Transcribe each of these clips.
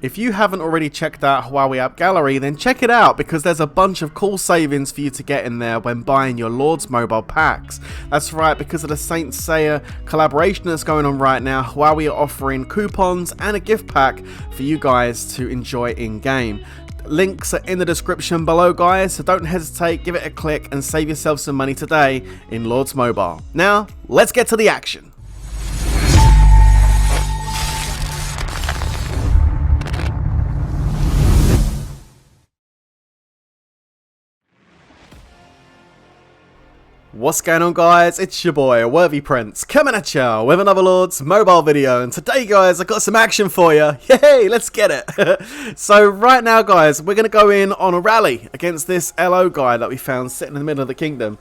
If you haven't already checked out Huawei AppGallery, then check it out because there's a bunch of cool savings for you to get in there when buying your Lord's Mobile packs. That's right, because of the Saint Seiya collaboration that's going on right now, Huawei are offering coupons and a gift pack for you guys to enjoy in-game. Links are in the description below, guys, so don't hesitate, give it a click and save yourself some money today in Lord's Mobile. Now, let's get to the action. What's going on, guys? It's your boy Worthy Prince coming at ya with another Lord's Mobile video, and today, guys, I got some action for you. Yay, let's get it. So right now, guys, we're gonna go in on a rally against this LO guy that we found sitting in the middle of the kingdom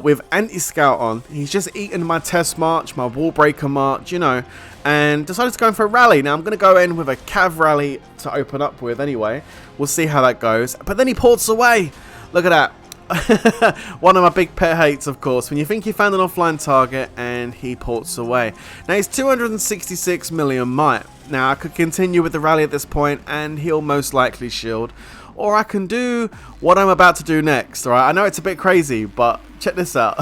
with anti-scout on. He's just eaten my test march, my wall breaker march, you know, and decided to go in for a rally. Now I'm gonna go in with a cav rally to open up with anyway. We'll see how that goes. But then he ports away. Look at that. One of my big pet hates, of course, when you think you found an offline target and he ports away. Now he's 266 million might. Now I could continue with the rally at this point and he'll most likely shield, or I can do what I'm about to do next. Alright, I know it's a bit crazy, but check this out.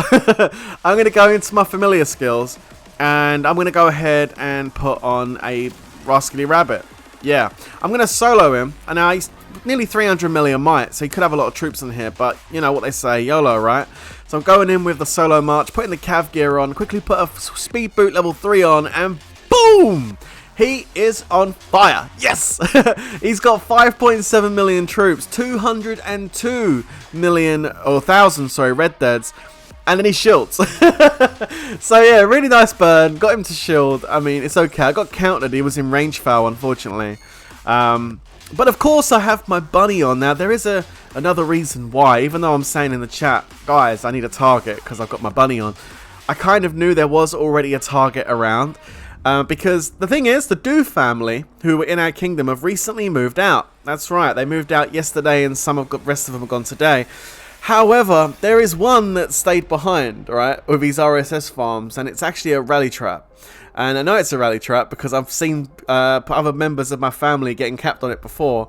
I'm going to go into my familiar skills and I'm going to go ahead and put on a rascally rabbit. Yeah, I'm going to solo him, and now he's nearly 300 million might, so he could have a lot of troops in here, but you know what they say, YOLO, right? So I'm going in with the solo march, putting the cav gear on, quickly put a speed boot level 3 on, and boom! He is on fire. Yes! He's got 5.7 million troops, 202 million, or 1,000, sorry, red deads. And then he shields. So yeah, really nice burn. Got him to shield. I mean, it's okay. I got countered. He was in range foul, unfortunately. But of course, I have my bunny on. Now, there is another reason why. Even though I'm saying in the chat, guys, I need a target because I've got my bunny on. I kind of knew there was already a target around. Because the thing is, the Do family, who were in our kingdom, have recently moved out. That's right. They moved out yesterday and rest of them have gone today. However, there is one that stayed behind, right, with these RSS farms, and it's actually a rally trap. And I know it's a rally trap because I've seen other members of my family getting capped on it before.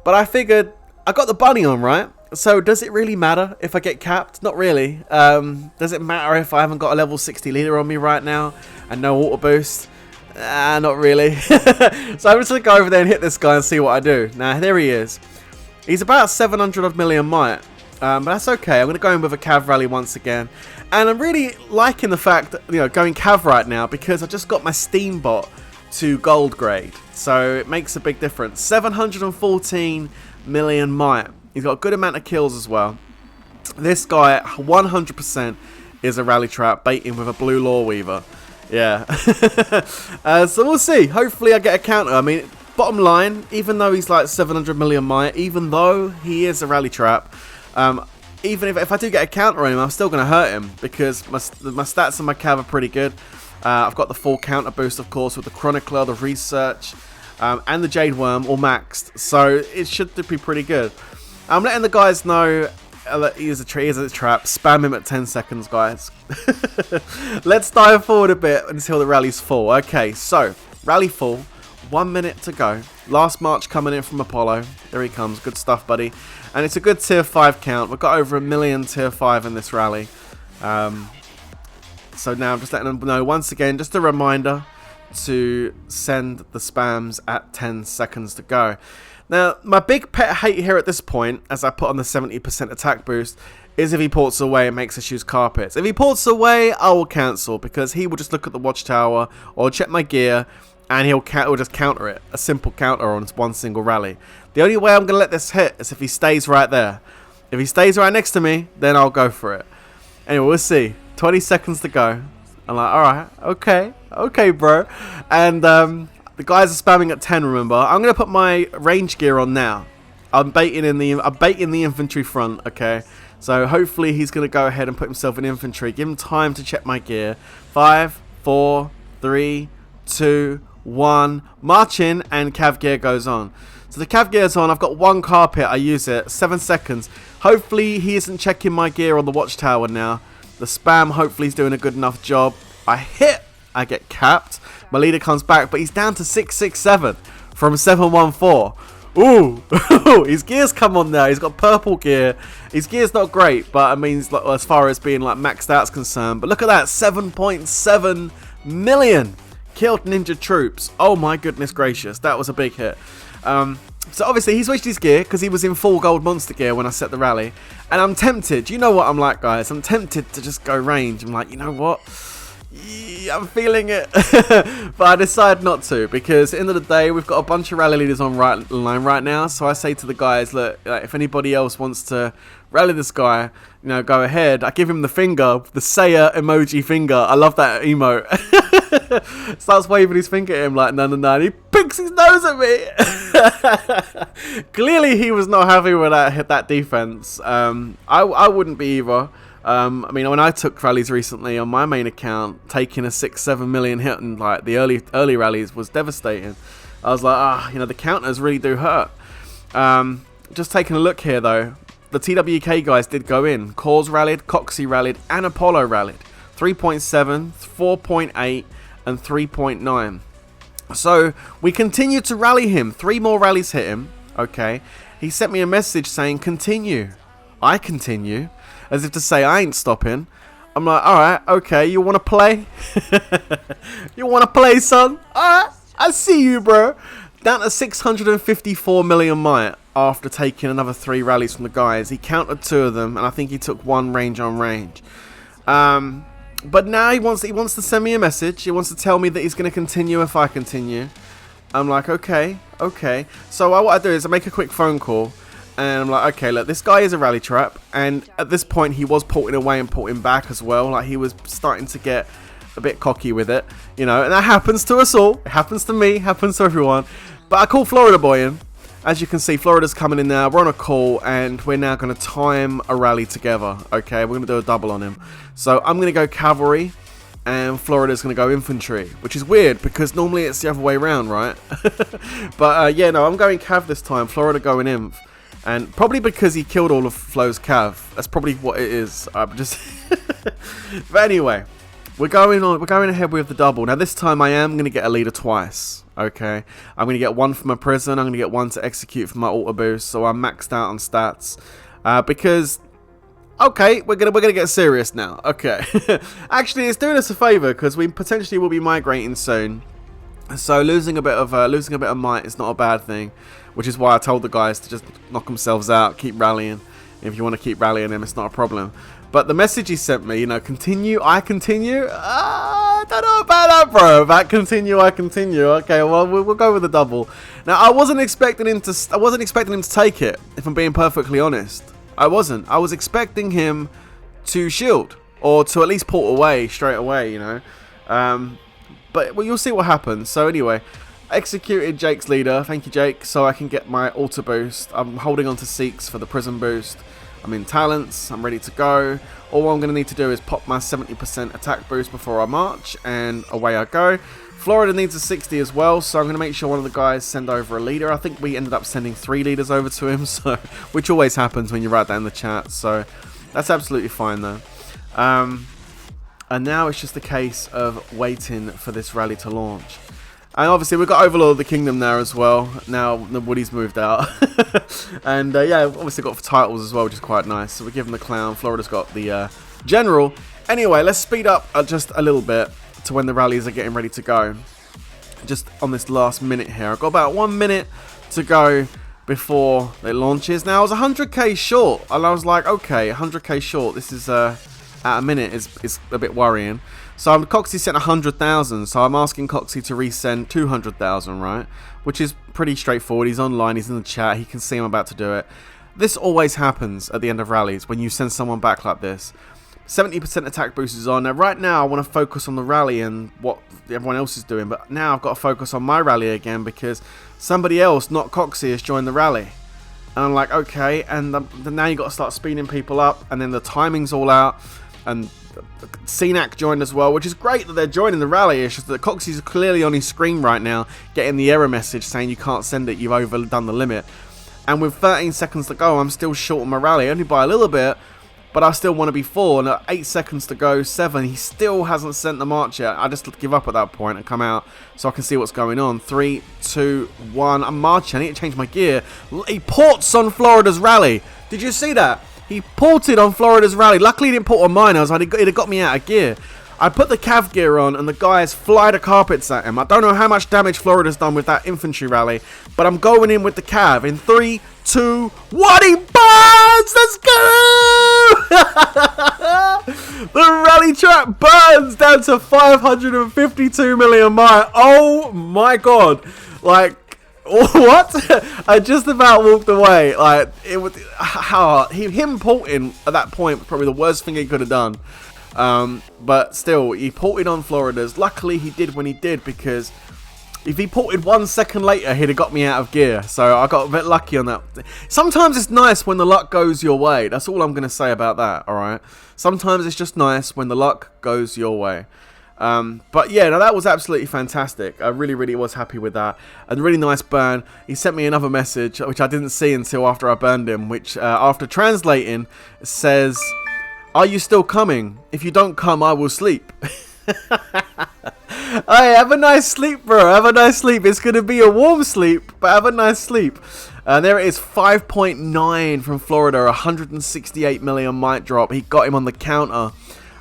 But I figured, I got the bunny on, right? So does it really matter if I get capped? Not really. Does it matter if I haven't got a level 60 leader on me right now and no auto boost? Not really. So I'm just going to go over there and hit this guy and see what I do. Now, there he is. He's about 700 million might. But that's okay. I'm going to go in with a cav rally once again. And I'm really liking the fact that, you know, going cav right now because I just got my Steam bot to gold grade. So it makes a big difference. 714 million might. He's got a good amount of kills as well. This guy 100% is a rally trap baiting with a blue law weaver. Yeah. So we'll see. Hopefully I get a counter. I mean, bottom line, even though he's like 700 million might, even though he is a rally trap, even if I do get a counter on him, I'm still going to hurt him because my stats and my cav are pretty good. I've got the full counter boost, of course, with the Chronicler, the Research, and the Jade Worm all maxed. So it should be pretty good. I'm letting the guys know that he is a trap. Spam him at 10 seconds, guys. Let's dive forward a bit until the rally's full. Okay, so rally full. 1 minute to go. Last march coming in from Apollo. There he comes. Good stuff, buddy. And it's a good tier 5 count. We've got over 1 million tier 5 in this rally. So now I'm just letting them know once again, just a reminder to send the spams at 10 seconds to go. Now, my big pet hate here at this point, as I put on the 70% attack boost, is if he ports away and makes us use carpets. If he ports away, I will cancel because he will just look at the watchtower or check my gear and he'll just counter it. A simple counter on one single rally. The only way I'm going to let this hit is if he stays right there. If he stays right next to me, then I'll go for it. Anyway, we'll see. 20 seconds to go. I'm like, alright, okay, bro. And the guys are spamming at 10, remember. I'm going to put my range gear on now. I'm baiting the infantry front, okay. So hopefully he's going to go ahead and put himself in infantry. Give him time to check my gear. 5, 4, 3, 2, 1, march in, and cav gear goes on. So the cav gear's on. I've got one carpet. I use it. 7 seconds. Hopefully he isn't checking my gear on the watchtower now. The spam hopefully is doing a good enough job. I hit. I get capped. My leader comes back, but he's down to 667. from 714. Ooh, his gear's come on now. He's got purple gear. His gear's not great, but I mean, as far as being like maxed out's concerned. But look at that, 7.7 million killed ninja troops. Oh my goodness gracious, that was a big hit. So obviously he switched his gear because he was in full gold monster gear when I set the rally. And I'm tempted, you know what I'm like, guys. I'm tempted to just go range. I'm like, you know what? Yeah, I'm feeling it. But I decide not to, because at the end of the day, we've got a bunch of rally leaders on line right now. So I say to the guys, look, if anybody else wants to rally this guy, you know, go ahead. I give him the finger, the Seiya emoji finger. I love that emote. Starts waving his finger at him like, no, no, no. And he picks his nose at me. Clearly, he was not happy with that defense. I wouldn't be either. I mean, when I took rallies recently on my main account, taking a 6-7 million hit in like the early rallies was devastating. I was like, you know, the counters really do hurt. Just taking a look here though, the TWK guys did go in. Cause rallied, Coxie rallied, and Apollo rallied. 3.7, 4.8, and 3.9. So we continue to rally him. 3 more rallies hit him. Okay. He sent me a message saying, continue. I continue. As if to say, I ain't stopping. I'm like, alright, okay, you want to play? You want to play, son? Alright, I see you, bro. Down to 654 million might after taking another 3 rallies from the guys. He countered 2 of them, and I think he took 1 range on range. But now he wants to send me a message. He wants to tell me that he's going to continue if I continue. I'm like, okay. So what I do is I make a quick phone call. And I'm like, okay, look, this guy is a rally trap. And at this point, he was porting away and porting back as well. Like, he was starting to get a bit cocky with it, you know. And that happens to us all. It happens to me. Happens to everyone. But I call Florida Boy in. As you can see, Florida's coming in now. We're on a call, and we're now going to time a rally together. Okay, we're going to do a double on him. So I'm going to go cavalry, and Florida's going to go infantry, which is weird because normally it's the other way around, right? But yeah, no, I'm going cav this time. Florida going inf. And probably because he killed all of Flo's cav. That's probably what it is. I'm just... But anyway, we're going ahead with the double. Now this time I am going to get a leader twice. Okay. I'm going to get 1 for my prison. I'm going to get 1 to execute for my auto boost. So I'm maxed out on stats. Because... Okay, we're gonna get serious now. Okay. Actually, it's doing us a favor because we potentially will be migrating soon. So losing a bit of might is not a bad thing, which is why I told the guys to just knock themselves out, keep rallying. If you want to keep rallying them, it's not a problem. But the message he sent me, you know, continue, I continue. I don't know about that, bro. About continue, I continue. Okay, well we'll go with the double. Now I wasn't expecting him to take it. If I'm being perfectly honest, I wasn't. I was expecting him to shield or to at least port away straight away, you know. But well, you'll see what happens. So anyway, executed Jake's leader. Thank you, Jake. So I can get my auto boost. I'm holding on to Seeks for the prison boost. I'm in talents. I'm ready to go. All I'm going to need to do is pop my 70% attack boost before I march, and away I go. Florida needs a 60 as well, so I'm going to make sure one of the guys send over a leader. I think we ended up sending 3 leaders over to him, so which always happens when you write that in the chat. So that's absolutely fine though. And now it's just a case of waiting for this rally to launch. And obviously we've got Overlord of the Kingdom there as well. Now the Woody's moved out. And yeah, obviously got titles as well, which is quite nice. So we're giving the Clown. Florida's got the General. Anyway, let's speed up just a little bit to when the rallies are getting ready to go. Just on this last minute here. I've got about 1 minute to go before it launches. Now I was 100k short. And I was like, okay, 100k short. This is... at a minute is a bit worrying. So Coxie sent 100,000, so I'm asking Coxie to resend 200,000, right? Which is pretty straightforward. He's online, he's in the chat, he can see I'm about to do it. This always happens at the end of rallies when you send someone back like this. 70% attack boost is on. Now right now I want to focus on the rally and what everyone else is doing, but now I've got to focus on my rally again because somebody else, not Coxie, has joined the rally. And I'm like, okay, and now you got to start speeding people up, and then the timing's all out. And CNAC joined as well, which is great that they're joining the rally. It's just that Coxie's clearly on his screen right now, getting the error message saying you can't send it, you've overdone the limit. And with 13 seconds to go, I'm still short on my rally, only by a little bit, but I still want to be 4. And at 8 seconds to go, 7. He still hasn't sent the march yet. I just give up at that point and come out so I can see what's going on. 3, 2, 1. I'm marching. I need to change my gear. He ports on Florida's rally. Did you see that? He ported on Florida's rally. Luckily, he didn't port on mine. I was like, it'd have got me out of gear. I put the cav gear on and the guys fly the carpets at him. I don't know how much damage Florida's done with that infantry rally, but I'm going in with the cav in 3, 2, 1. He burns! Let's go! The rally track burns down to 552 million miles. Oh my god. Like, what? I just about walked away. Like, it was him porting at that point was probably the worst thing he could have done. But still, he ported on Florida's. Luckily, he did when he did, because if he ported 1 second later, he'd have got me out of gear. So I got a bit lucky on that. Sometimes it's nice when the luck goes your way. That's all I'm going to say about that, alright? Sometimes it's just nice when the luck goes your way. But yeah, no, that was absolutely fantastic. I really was happy with that. A really nice burn. He sent me another message, which I didn't see until after I burned him, which after translating says, "Are you still coming? If you don't come, I will sleep." Hey, have a nice sleep, bro. Have a nice sleep. It's going to be a warm sleep, but have a nice sleep. There it is, 5.9 from Florida, 168 million might drop. He got him on the counter,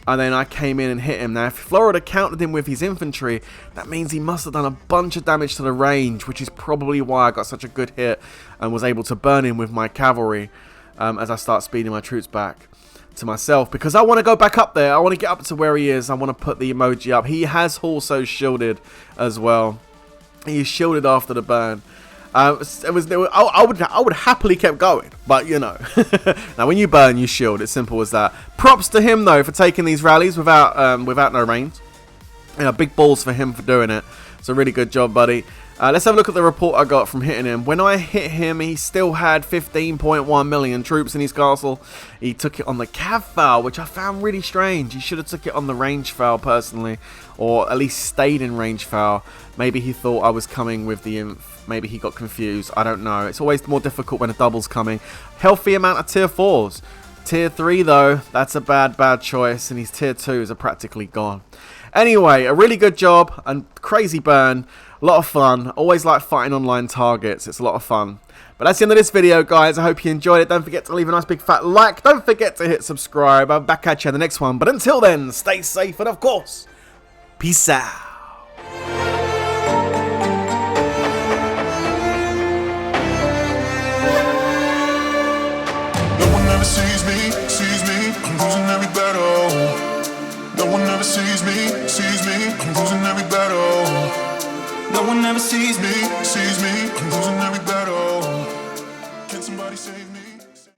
and then I came in and hit him. Now, if Florida countered him with his infantry, that means he must have done a bunch of damage to the range, which is probably why I got such a good hit and was able to burn him with my cavalry as I start speeding my troops back to myself, because I want to go back up there. I want to get up to where he is. I want to put the emoji up. He has also shielded as well. He is shielded after the burn. I would happily kept going, but you know. Now when you burn, you shield. It's simple as that. Props to him though for taking these rallies without no range. You know, big balls for him for doing it. It's a really good job, buddy. Let's have a look at the report I got from hitting him. When I hit him, he still had 15.1 million troops in his castle. He took it on the cav foul, which I found really strange. He should have took it on the range foul personally, or at least stayed in range foul. Maybe he thought I was coming with the inf. Maybe he got confused. I don't know. It's always more difficult when a double's coming. Healthy amount of tier 4s. Tier 3 though, that's a bad choice, and his tier 2s are practically gone. Anyway, a really good job and crazy burn. A lot of fun. Always like fighting online targets. It's a lot of fun. But that's the end of this video, guys. I hope you enjoyed it. Don't forget to leave a nice big fat like. Don't forget to hit subscribe. I'm back at you in the next one. But until then, stay safe and of course, peace out. No one ever sees me. I'm losing every battle. No one ever sees me. I'm losing every battle. No one ever sees me, I'm losing every battle. Can somebody save me?